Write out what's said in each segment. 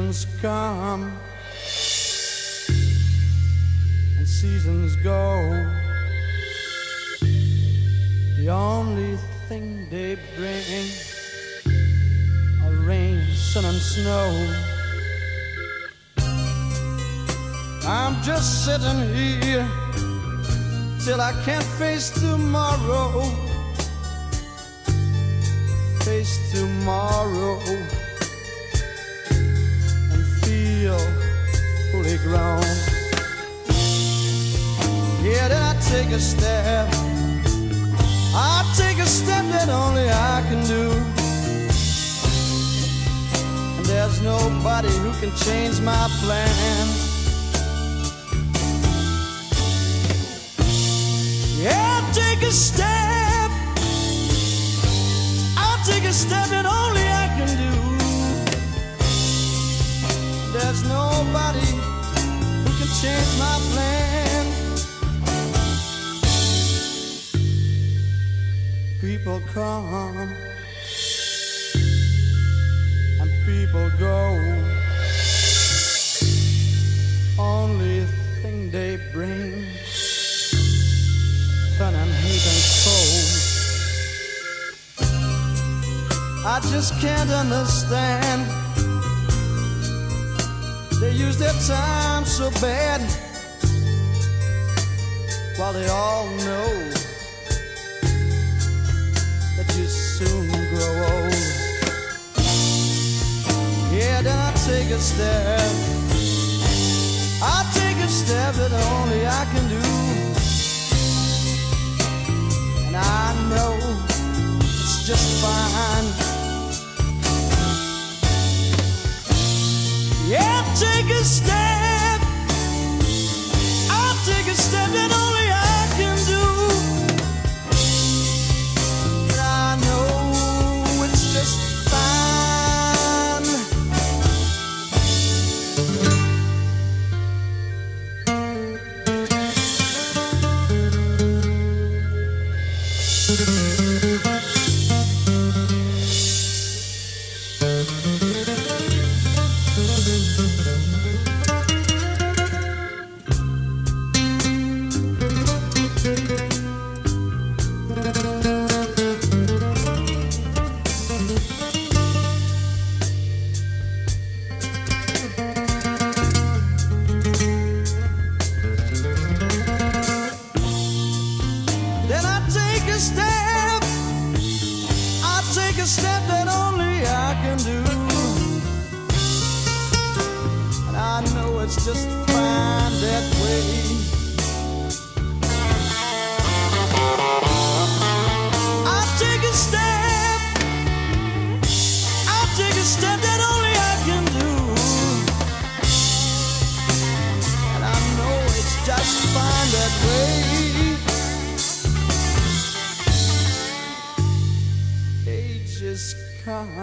Seasons come and seasons go. The only thing they bring are rain, sun and snow. I'm just sitting here till I can't face tomorrow. Face tomorrow and feel fully grown. Yeah, then I take a step. I take a step that only I can do. And there's nobody who can change my plan. Yeah, take a step. I'll take a step that only I can do. There's nobody who can change my plan. People come and people go. Only thing they bring, fun and hate and cold. I just can't understand. They use their time so bad, while they all know that you soon grow old. Yeah, then I take a step. I take a step that only I can do. And I know it's just fine. Yeah, take a step. I'll take a step that only I can do. And I know it's just fine. Step that only I can do. And I know it's just fine that way. I'll take a step. I'll take a step that only I can do. And I know it's just fine that way. Ages come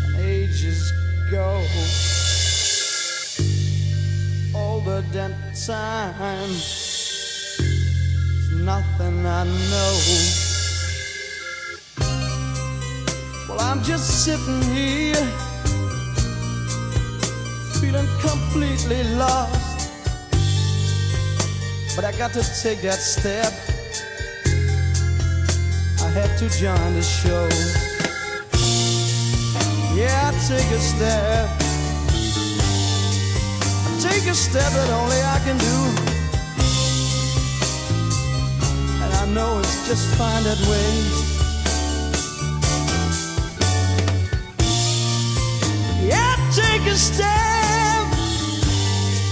and ages go, older than time. It's nothing I know. Well, I'm just sitting here feeling completely lost, but I got to take that step. I have to join the show. Yeah, I take a step. I take a step that only I can do. And I know it's just fine that way. Yeah, I take a step.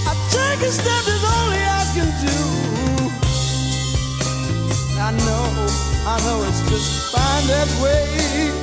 I take a step that only I can do. I know it's just fine that way.